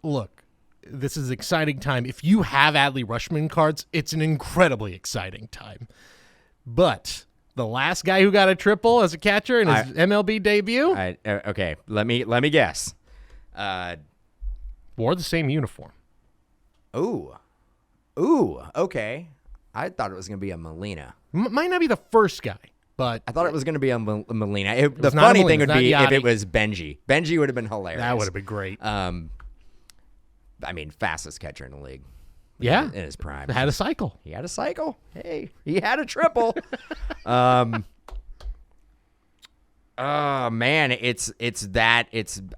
Look, this is an exciting time. If you have Adley Rutschman cards, it's an incredibly exciting time. But the last guy who got a triple as a catcher in his MLB debut, okay, let me guess. Wore the same uniform. Ooh, okay. I thought it was going to be a Molina. Might not be the first guy, but I thought it was going to be a Molina. The funny thing would be if it was Benji. Benji would have been hilarious. That would have been great. I mean, fastest catcher in the league. Yeah. In his prime. Had a cycle. He had a cycle. Hey, he had a triple. Oh man,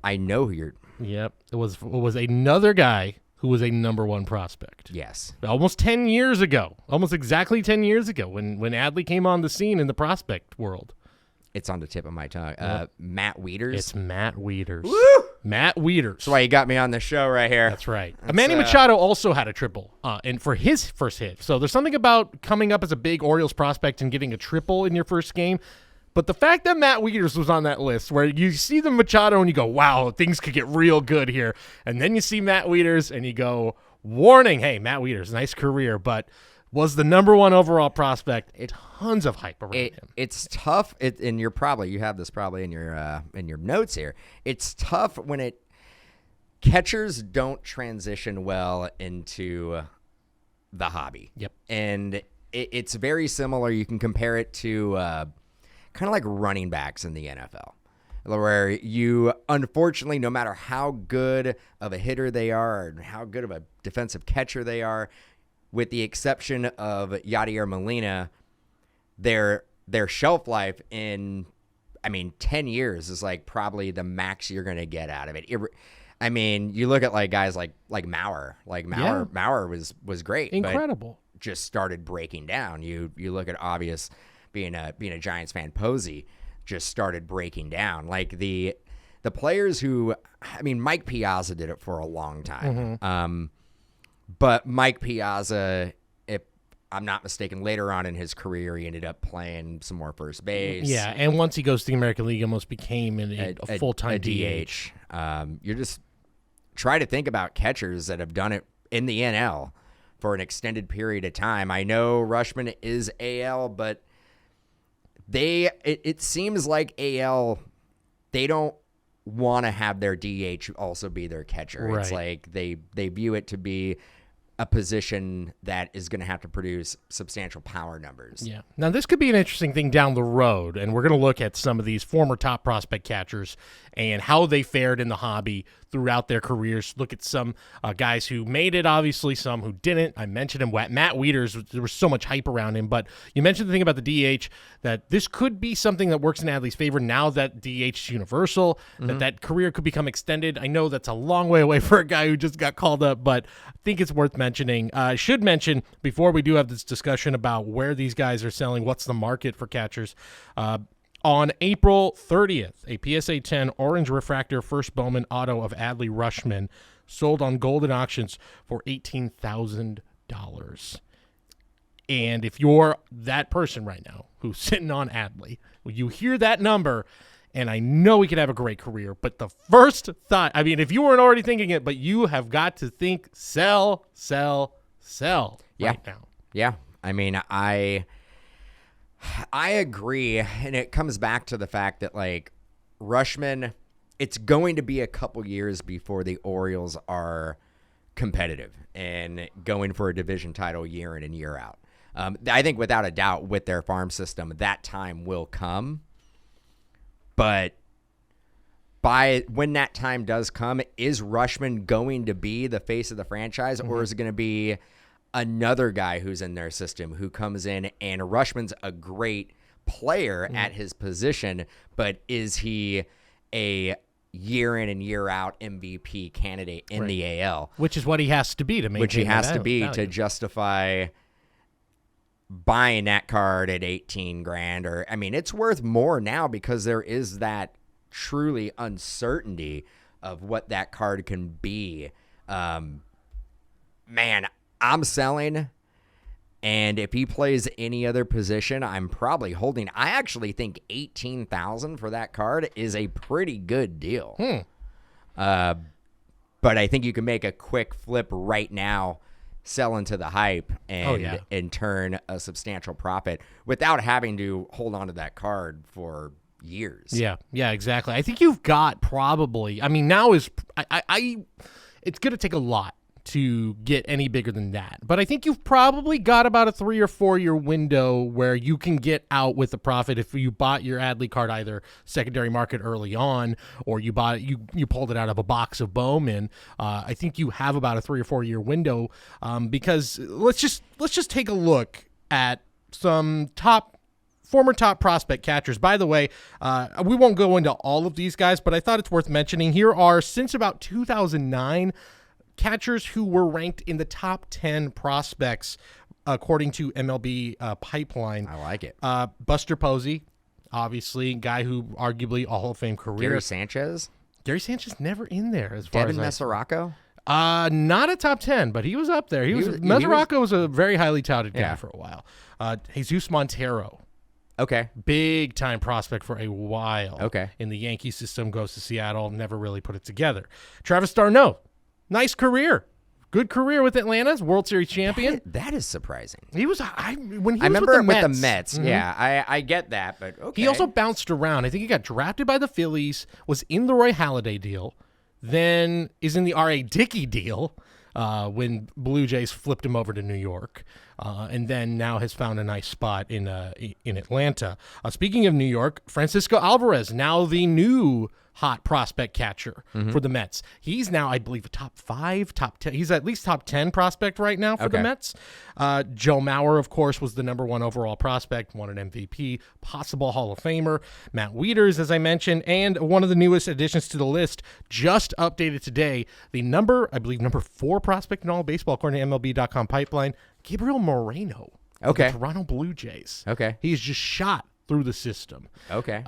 I know who you're. Yep. It was another guy who was a number one prospect. Yes. Almost 10 years ago. Almost exactly 10 years ago when Adley came on the scene in the prospect world. It's on the tip of my tongue. Matt Wieters. It's Matt Wieters. Woo! Matt Wieters. That's why you got me on the show right here. That's right. Manny Machado also had a triple and for his first hit. So there's something about coming up as a big Orioles prospect and getting a triple in your first game. But the fact that Matt Wieters was on that list where you see the Machado and you go, wow, things could get real good here. And then you see Matt Wieters and you go, warning, hey, Matt Wieters, nice career, but was the number one overall prospect. Tons of hype around him. It's tough, and you have this probably in your notes here. It's tough when catchers don't transition well into the hobby. Yep. And it's very similar. You can compare it to kind of like running backs in the NFL, where you, unfortunately, no matter how good of a hitter they are and how good of a defensive catcher they are, with the exception of Yadier Molina, their shelf life in, 10 years is like probably the max you're going to get out of it. You look at like guys like Mauer. Mauer was great. Incredible. But just started breaking down. You look at obvious being a Giants fan, Posey just started breaking down. Like the players who, Mike Piazza did it for a long time. Mm-hmm. But Mike Piazza, if I'm not mistaken, later on in his career, he ended up playing some more first base. Yeah, and once he goes to the American League, almost became a full-time DH. You're just try to think about catchers that have done it in the NL for an extended period of time. I know Rutschman is AL, but it seems like AL, they don't want to have their DH also be their catcher. Right. It's like they view it to be a position that is going to have to produce substantial power numbers. Yeah. Now, this could be an interesting thing down the road, and we're going to look at some of these former top prospect catchers and how they fared in the hobby throughout their careers. Look at some guys who made it, obviously, some who didn't. I mentioned him, Matt Wieters. There was so much hype around him, but you mentioned the thing about the DH, that this could be something that works in Adley's favor now that DH is universal, that career could become extended. I know that's a long way away for a guy who just got called up, but I think it's worth mentioning. I should mention, before we do have this discussion about where these guys are selling, what's the market for catchers, on April 30th, a PSA 10 orange refractor first Bowman auto of Adley Rutschman sold on Golden Auctions for $18,000. And if you're that person right now who's sitting on Adley, you hear that number, and I know he could have a great career, but the first thought, if you weren't already thinking it, but you have got to think sell right now. Yeah. I agree, and it comes back to the fact that, like, Rutschman, it's going to be a couple years before the Orioles are competitive and going for a division title year in and year out. I think without a doubt with their farm system, that time will come. But when that time does come, is Rutschman going to be the face of the franchise, or is it going to be another guy who's in their system who comes in, and Rutschman's a great player at his position, but is he a year in and year out MVP candidate in the AL? Which is what he has to be to maintain to justify buying that card at $18,000, or it's worth more now because there is that truly uncertainty of what that card can be. Man, I'm selling, and if he plays any other position, I'm probably holding. I actually think $18,000 for that card is a pretty good deal. But I think you can make a quick flip right now, sell into the hype, and turn a substantial profit without having to hold on to that card for years. Yeah, exactly. I think you've got probably. I mean, now is it's going to take a lot to get any bigger than that. But I think you've probably got about a 3 or 4 year window where you can get out with a profit if you bought your Adley card either secondary market early on, or you bought it, you pulled it out of a box of Bowman. I think you have about a 3 or 4 year window, because let's just take a look at some former top prospect catchers. By the way, we won't go into all of these guys, but I thought it's worth mentioning. Here are, since about 2009, catchers who were ranked in the top 10 prospects according to MLB Pipeline. I like it. Buster Posey, obviously, guy who arguably a Hall of Fame career. Gary Sanchez never in there as far Devin as Mesoraco? Not a top 10, but he was up there. Mesoraco was a very highly touted guy for a while. Jesus Montero. Okay. Big time prospect for a while. Okay. In the Yankee system, goes to Seattle, never really put it together. Travis d'Arnaud. Nice career. Good career with Atlanta's World Series champion. That is surprising. He was when he I was remember with the Mets. Mets. Yeah, I get that, but okay. He also bounced around. I think he got drafted by the Phillies, was in the Roy Halladay deal, then is in the R.A. Dickey deal when Blue Jays flipped him over to New York, and then now has found a nice spot in Atlanta. Speaking of New York, Francisco Alvarez, now the new hot prospect catcher for the Mets. He's now, I believe, a top 5, top 10. He's at least top 10 prospect right now for the Mets. Joe Mauer, of course, was the number 1 overall prospect, won an MVP, possible Hall of Famer. Matt Wieters, as I mentioned, and one of the newest additions to the list, just updated today, number 4 prospect in all of baseball, according to MLB.com Pipeline, Gabriel Moreno. Of the Toronto Blue Jays. Okay. He's just shot through the system. Okay.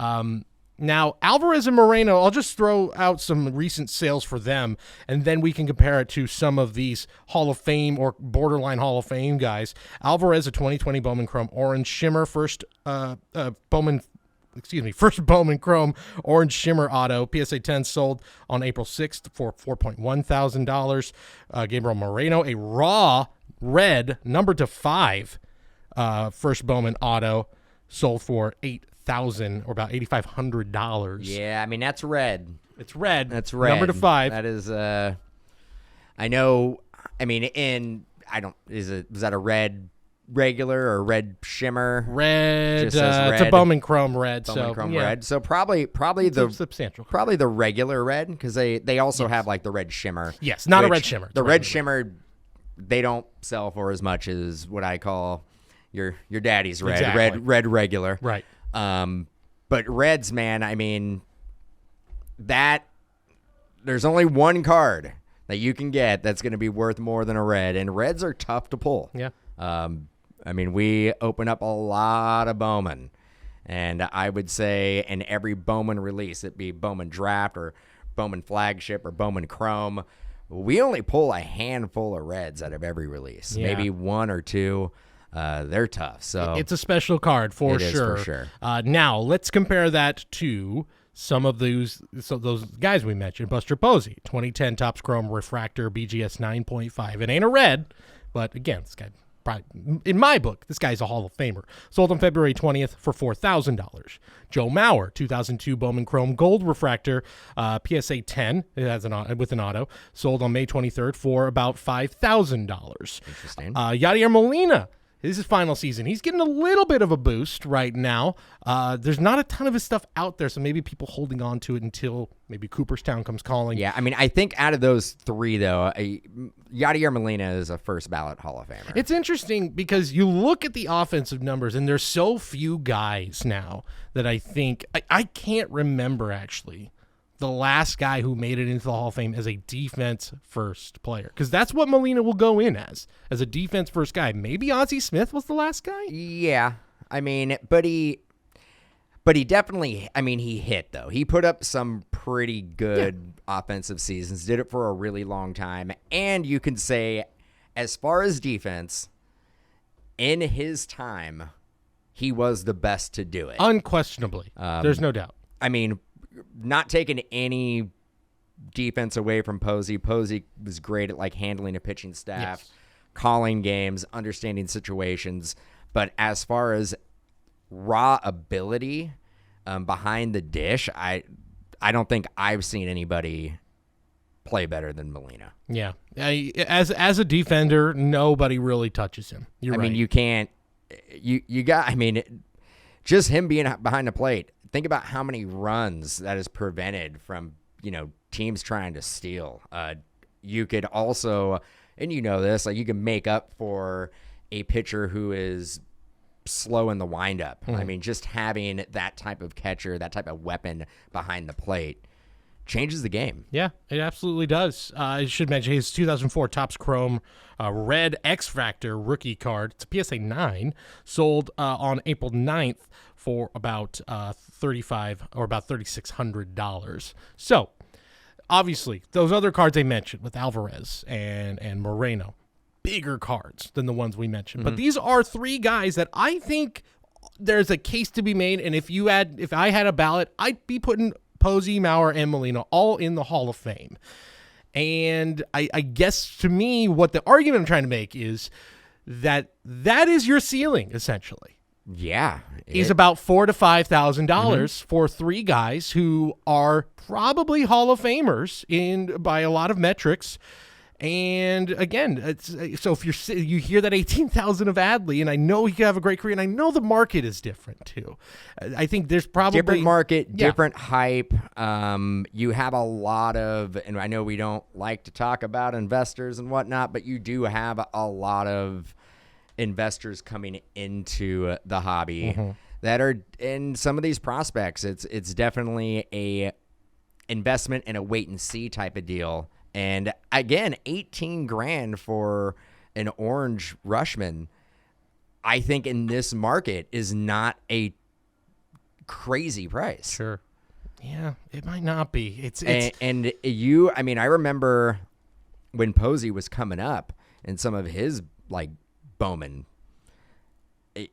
Now, Alvarez and Moreno, I'll just throw out some recent sales for them, and then we can compare it to some of these Hall of Fame or borderline Hall of Fame guys. Alvarez, a 2020 Bowman Chrome Orange Shimmer, first Bowman Chrome Orange Shimmer Auto. PSA 10 sold on April 6th for $4.1 thousand. Gabriel Moreno, a raw red number to 5 first Bowman Auto, sold for $8,000 or about $8,500. Yeah, I mean, that's red. It's red. That's red. Number to 5. That is I know, I mean, was that a red regular or red shimmer? Red. Just says red. It's a Bowman Chrome red. Bowman Chrome yeah. red. So probably the substantial. Probably the regular red, because they also have like the red shimmer. Yes, not a red shimmer. The red shimmer, they don't sell for as much as what I call your daddy's red. Exactly. Red regular. Right. But reds, man, I mean, there's only one card that you can get that's going to be worth more than a red, and reds are tough to pull. Yeah. I mean, we open up a lot of Bowman, and I would say in every Bowman release, it be Bowman Draft or Bowman Flagship or Bowman Chrome, we only pull a handful of reds out of every release, maybe 1 or 2. They're tough. So it's a special card for sure. For sure. Now let's compare that to some of those guys we mentioned. Buster Posey, 2010 Topps Chrome Refractor BGS 9.5. It ain't a red, but again, this guy probably, in my book, this guy's a Hall of Famer. Sold on February 20th for $4,000. Joe Mauer, 2002 Bowman Chrome Gold Refractor, PSA 10. It has with an auto. Sold on May 23rd for about $5,000. Interesting. Yadier Molina. This is his final season. He's getting a little bit of a boost right now. There's not a ton of his stuff out there, so maybe people holding on to it until maybe Cooperstown comes calling. Yeah, I mean, I think out of those 3, though, Yadier Molina is a first ballot Hall of Famer. It's interesting because you look at the offensive numbers, and there's so few guys now that I think I can't remember actually the last guy who made it into the Hall of Fame as a defense-first player. Because that's what Molina will go in as a defense-first guy. Maybe Ozzie Smith was the last guy? Yeah. I mean, but he definitely, I mean, he hit, though. He put up some pretty good offensive seasons, did it for a really long time. And you can say, as far as defense, in his time, he was the best to do it. Unquestionably. There's no doubt. I mean, not taking any defense away from Posey. Posey was great at like handling a pitching staff, Yes. calling games, understanding situations. But as far as raw ability behind the dish, I don't think I've seen anybody play better than Molina. Yeah. As a defender, nobody really touches him. You're I right. mean, you can't. You got. I mean, just him being behind the plate. Think about how many runs that is prevented from teams trying to steal. You could also, and you know this, like you can make up for a pitcher who is slow in the windup. I mean, just having that type of catcher, that type of weapon behind the plate changes the game. Yeah, it absolutely does. I should mention his 2004 Topps Chrome Red X Factor rookie card. It's a PSA 9, sold on April 9th for about $3,600. So, obviously, those other cards I mentioned with Alvarez and Moreno, bigger cards than the ones we mentioned. But these are three guys that I think there's a case to be made. And if I had a ballot, I'd be putting Posey, Mauer, and Molina all in the Hall of Fame. And I guess to me, what the argument I'm trying to make is that is your ceiling, essentially. Yeah. Is about $4,000 to $5,000 for three guys who are probably Hall of Famers by a lot of metrics. And again, so if you hear that 18,000 of Adley, and I know he could have a great career, and I know the market is different too. I think there's probably different market, different hype. You have a lot of, and I know we don't like to talk about investors and whatnot, but you do have a lot of investors coming into the hobby that are in some of these prospects. It's definitely a investment and a wait and see type of deal. And again, 18 grand for an orange Rutschman, I think in this market is not a crazy price. Sure. Yeah, it might not be. And you, I mean, I remember when Posey was coming up and some of his like Bowman, it'd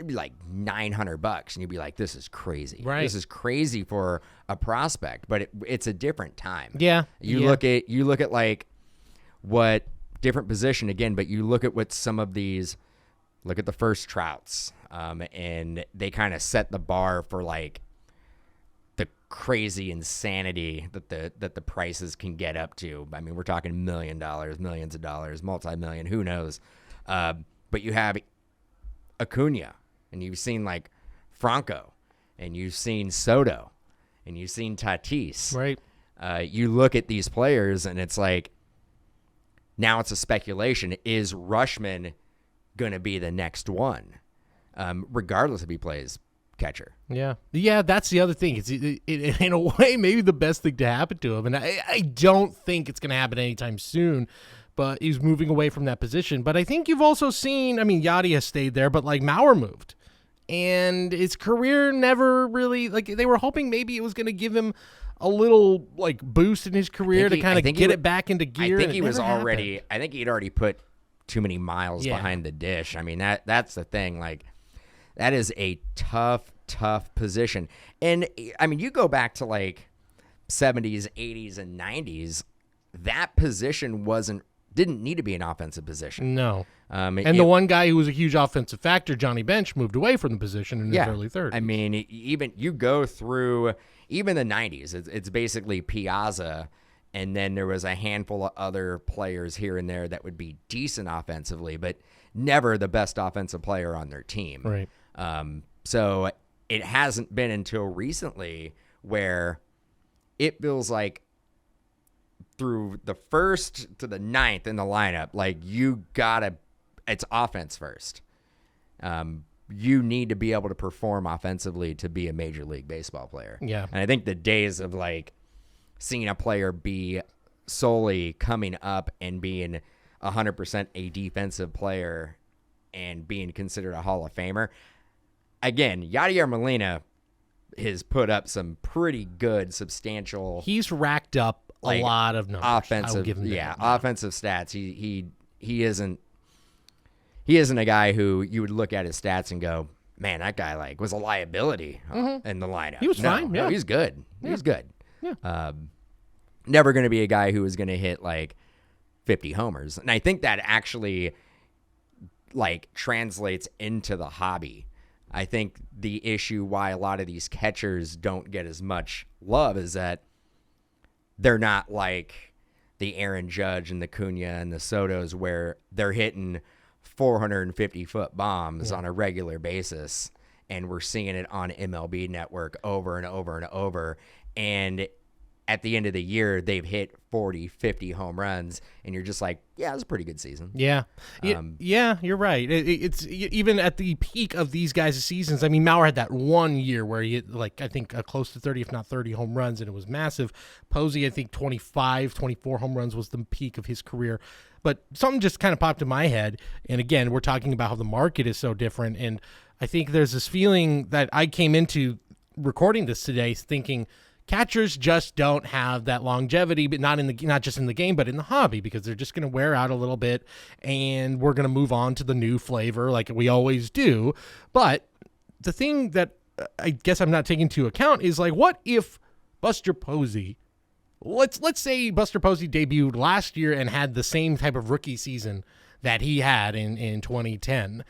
be like $900 and you'd be like, this is crazy. Right. This is crazy for a prospect, but it's a different time. Yeah. You look at like what different position again, but you look at what some of these, look at the first Trouts, and they kind of set the bar for like the crazy insanity that the prices can get up to. I mean, we're talking $1 million, millions of dollars, multi-million, who knows? But you have Acuna, and you've seen like Franco, and you've seen Soto, and you've seen Tatis. Right. You look at these players, and it's like, now it's a speculation. Is Rutschman going to be the next one, regardless if he plays catcher? Yeah. Yeah, that's the other thing. It's in a way maybe the best thing to happen to him. And I don't think it's going to happen anytime soon, but he's moving away from that position. But I think you've also seen, I mean, Yadier has stayed there, but like Mauer moved. And his career never really, like they were hoping maybe it was going to give him a little like boost in his career to kind of get it back into gear. I think he had already put too many miles behind the dish. I mean, that's the thing. Like, that is a tough position. And I mean, you go back to like 70s, 80s, and 90s, that position didn't need to be an offensive position. No. And the one guy who was a huge offensive factor, Johnny Bench, moved away from the position in his early 30s. I mean, even you go through even the 90s, it's basically Piazza, and then there was a handful of other players here and there that would be decent offensively, but never the best offensive player on their team. Right. So it hasn't been until recently where it feels like through the first to the ninth in the lineup, like it's offense first. You need to be able to perform offensively to be a Major League Baseball player. Yeah. And I think the days of like seeing a player be solely coming up and being 100% a defensive player and being considered a Hall of Famer. Again, Yadier Molina has put up some pretty good, substantial. He's racked up a lot of numbers. Offensive, offensive stats. He isn't a guy who you would look at his stats and go, man, that guy like was a liability in the lineup. He was fine. Yeah, no, he's good. Yeah. He's good. Yeah. Never going to be a guy who is going to hit like 50 homers. And I think that actually like translates into the hobby. I think the issue why a lot of these catchers don't get as much love is that they're not like the Aaron Judge and the Cunha and the Sotos where they're hitting 450-foot bombs on a regular basis, and we're seeing it on MLB Network over and over and over. And at the end of the year, they've hit 40, 50 home runs, and you're just like, yeah, it was a pretty good season. Yeah. Yeah, you're right. It's even at the peak of these guys' seasons. I mean, Mauer had that one year where he hit, like, I think close to 30, if not 30 home runs, and it was massive. Posey, I think 25, 24 home runs was the peak of his career. But something just kind of popped in my head. And again, we're talking about how the market is so different. And I think there's this feeling that I came into recording this today thinking catchers just don't have that longevity, but not just in the game, but in the hobby, because they're just going to wear out a little bit, and we're going to move on to the new flavor like we always do. But the thing that I guess I'm not taking into account is like, what if Buster Posey, let's say Buster Posey debuted last year and had the same type of rookie season that he had in 2010.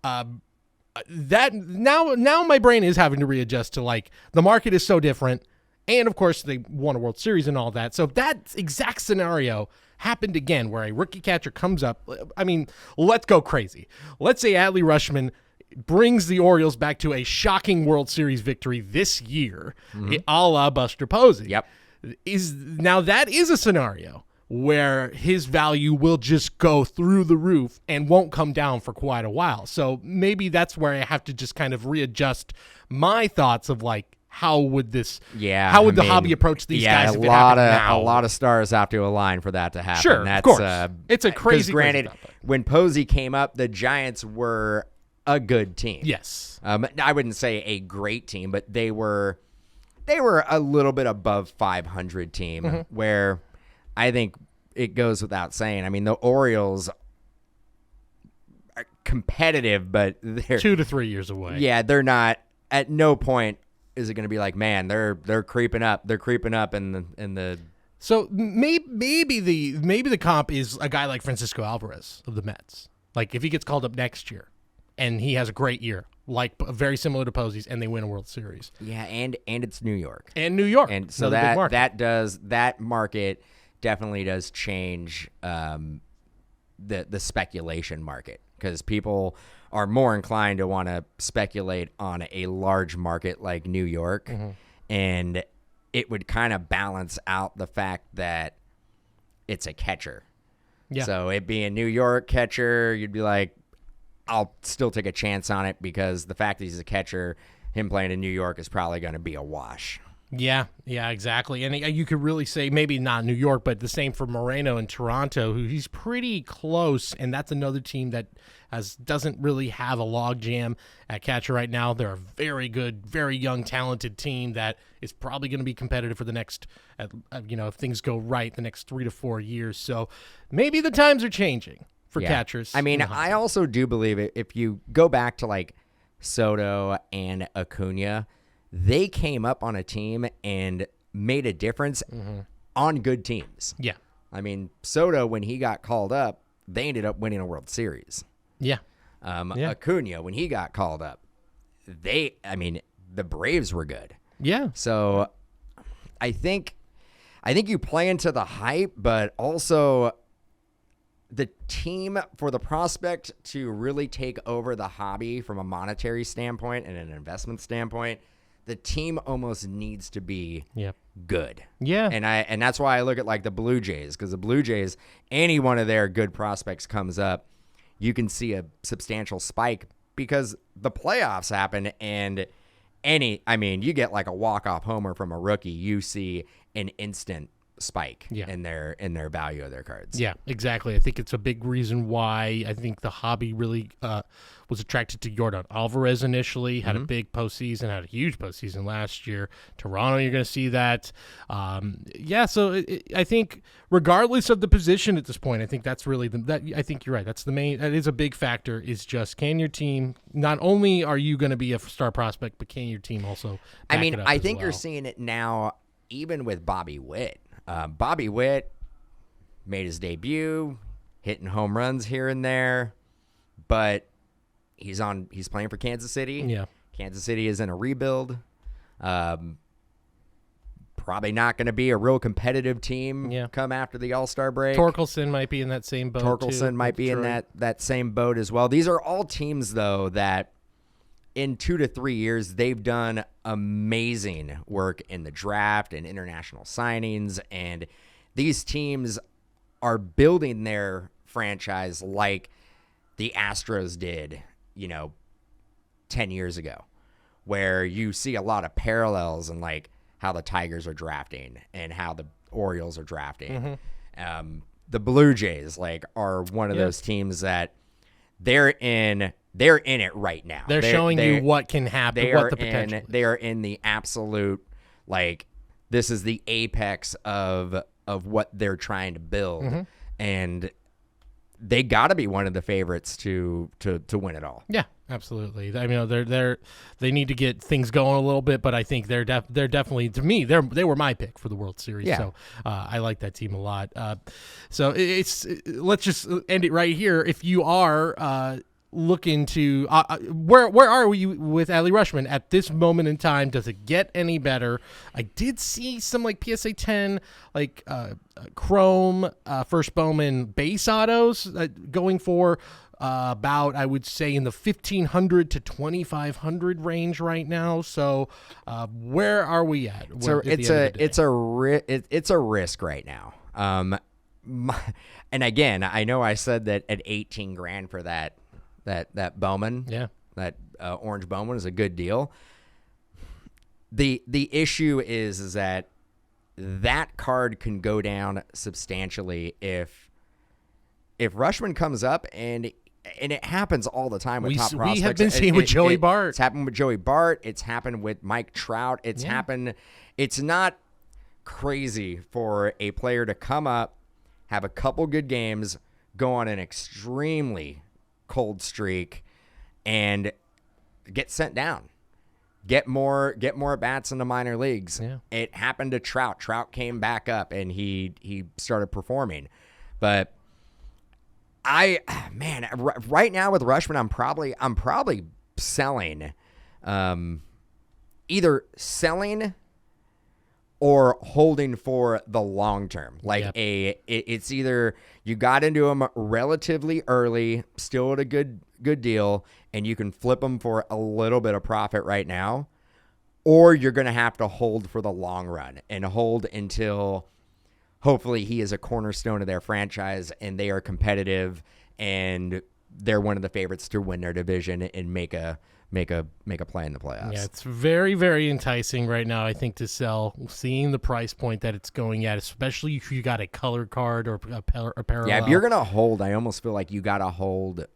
That now my brain is having to readjust to like the market is so different. And, of course, they won a World Series and all that. So if that exact scenario happened again where a rookie catcher comes up, I mean, let's go crazy. Let's say Adley Rutschman brings the Orioles back to a shocking World Series victory this year, a la Buster Posey. Yep. Now that is a scenario where his value will just go through the roof and won't come down for quite a while. So maybe that's where I have to just kind of readjust my thoughts of like, how would the hobby approach these guys if it happened now? A lot of stars have to align for that to happen. Sure, of course. It's a crazy, granted, crazy when Posey came up, the Giants were a good team. Yes. I wouldn't say a great team, but they were a little bit above 500 team, where I think it goes without saying. I mean, the Orioles are competitive, but they're 2 to 3 years away. Yeah, they're not. At no point is it going to be like, man, they're creeping up. They're creeping up in the. So maybe the comp is a guy like Francisco Alvarez of the Mets. Like if he gets called up next year, and he has a great year, like very similar to Posey's, and they win a World Series. Yeah, and it's New York. And New York. And so that market definitely does change the speculation market, because people are more inclined to want to speculate on a large market like New York, and it would kind of balance out the fact that it's a catcher. Yeah. So it being New York catcher, you'd be like, I'll still take a chance on it because the fact that he's a catcher, him playing in New York is probably going to be a wash. Yeah, exactly. And you could really say maybe not New York, but the same for Moreno in Toronto, who he's pretty close, and that's another team that doesn't really have a log jam at catcher right now. They're a very good, very young, talented team that is probably going to be competitive for the next, if things go right, the next 3 to 4 years. So maybe the times are changing for catchers. I mean, I also do believe it. If you go back to like Soto and Acuna, they came up on a team and made a difference on good teams. Yeah. I mean, Soto, when he got called up, they ended up winning a World Series. Yeah. Acuna, when he got called up, the Braves were good. Yeah. So I think you play into the hype, but also the team, for the prospect to really take over the hobby from a monetary standpoint and an investment standpoint, the team almost needs to be good. Yeah. And that's why I look at like the Blue Jays, because the Blue Jays, any one of their good prospects comes up, you can see a substantial spike because the playoffs happen, and you get like a walk-off homer from a rookie, you see an instant spike in their value of their cards. Yeah, exactly. I think it's a big reason why I think the hobby really was attracted to Yordan Alvarez initially. Had a big postseason, had a huge postseason last year. Toronto, you're going to see that. So I think regardless of the position at this point, I think that's really I think you're right. That's the main. That is a big factor. Is just can your team, not only are you going to be a star prospect, but can your team also? Back it up I as think well. you're seeing it now, even with Bobby Witt. Bobby Witt made his debut, hitting home runs here and there, but he's playing for Kansas City. Yeah. Kansas City is in a rebuild. Probably not going to be a real competitive team come after the All-Star break. Torkelson might be in that same boat. Torkelson might be in that same boat as well. These are all teams, though, that in 2 to 3 years, they've done amazing work in the draft and international signings, and these teams are building their franchise like the Astros did, 10 years ago, where you see a lot of parallels in like how the Tigers are drafting and how the Orioles are drafting. The Blue Jays are one of those teams that they're in it right now. They're showing you what can happen, what the potential is. They are in the absolute, this is the apex of what they're trying to build. And they got to be one of the favorites to win it all. Yeah, absolutely. I mean, they need to get things going a little bit, but I think they're definitely, to me, they were my pick for the World Series. Yeah. So I like that team a lot. So let's just end it right here. If you are looking to where are we with Adley Rutschman at this moment in time? Does it get any better? I did see some PSA 10 chrome first Bowman base autos going for about, I would say, in the 1,500 to 2,500 range right now. So where are we at? It's a risk right now. And again, I know I said that at 18 grand for that Bowman, that orange Bowman is a good deal. The issue is that card can go down substantially if Rutschman comes up, and it happens all the time with top prospects. We have been seeing with Joey Bart. It's happened with Joey Bart. It's happened with Mike Trout. It's happened. It's not crazy for a player to come up, have a couple good games, go on an extremely cold streak, and get sent down. Get more at bats in the minor leagues. Yeah. It happened to Trout. Trout came back up and he started performing. But right now with Rutschman, I'm probably selling, either selling or holding for the long term. It's either you got into them relatively early, still at a good deal, and you can flip them for a little bit of profit right now, or you're going to have to hold for the long run and hold until hopefully he is a cornerstone of their franchise and they are competitive and they're one of the favorites to win their division and make a play in the playoffs. Yeah, it's very, very enticing right now, I think, to sell, seeing the price point that it's going at, especially if you got a color card or a parallel. Yeah, if you're going to hold, I almost feel like you got to hold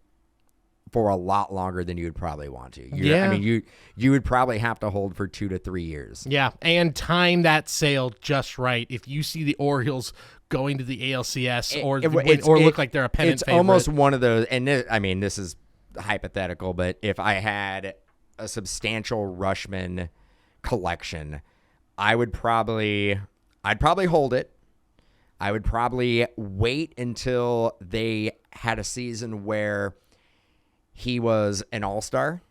for a lot longer than you would probably want to. I mean, you would probably have to hold for 2 to 3 years. Yeah, and time that sale just right. If you see the Orioles going to the ALCS or look like they're a pennant favorite. It's almost one of those, and this is hypothetical, but if I had a substantial Rutschman collection, I'd probably hold it. I would probably wait until they had a season where he was an all-star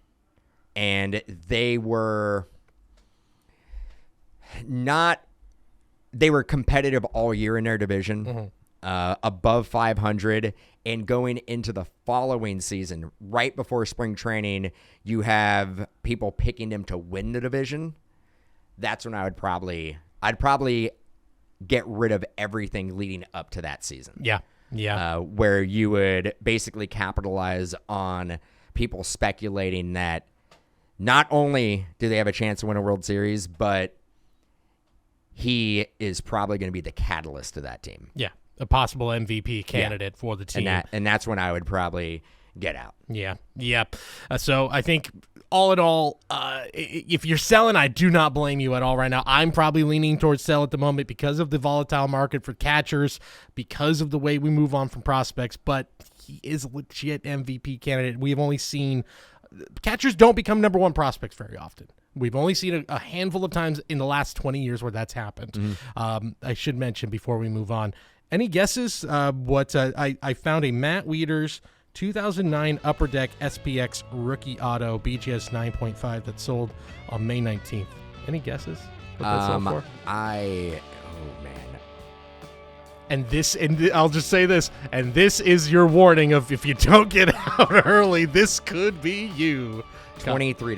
and they were competitive all year in their division, above 500, and going into the following season, right before spring training, you have people picking them to win the division. That's when I'd probably get rid of everything leading up to that season. Yeah. Where you would basically capitalize on people speculating that not only do they have a chance to win a World Series, but he is probably going to be the catalyst to that team. Yeah, a possible MVP candidate for the team. And that's when I would probably get out. Yeah. So I think all in all, if you're selling, I do not blame you at all right now. I'm probably leaning towards sell at the moment because of the volatile market for catchers, because of the way we move on from prospects, but he is a legit MVP candidate. We've only seen catchers don't become number one prospects very often. We've only seen a handful of times in the last 20 years where that's happened. I should mention before we move on, any guesses what I found a Matt Wieters 2009 Upper Deck SPX rookie auto BGS 9.5 that sold on May 19th. Any guesses what that sold for? Oh man. And I'll just say this, and this is your warning of if you don't get out early, this could be you. $23.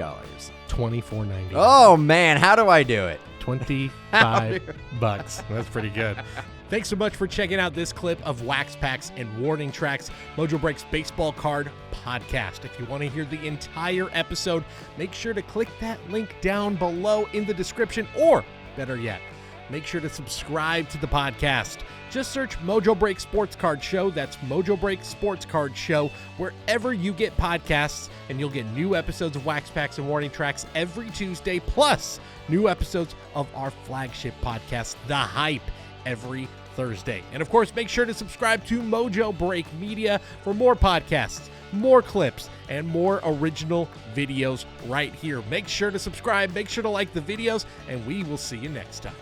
$24.90. Oh man, how do I do it? $25. That's pretty good. Thanks so much for checking out this clip of Wax Packs and Warning Tracks, Mojobreak's baseball card podcast. If you want to hear the entire episode, make sure to click that link down below in the description, or better yet, make sure to subscribe to the podcast. Just search Mojobreak Sports Card Show. That's Mojobreak Sports Card Show wherever you get podcasts, and you'll get new episodes of Wax Packs and Warning Tracks every Tuesday, plus new episodes of our flagship podcast, The Hype, every Thursday. And of course, make sure to subscribe to Mojobreak Media for more podcasts, more clips, and more original videos right here. Make sure to subscribe, make sure to like the videos, and we will see you next time.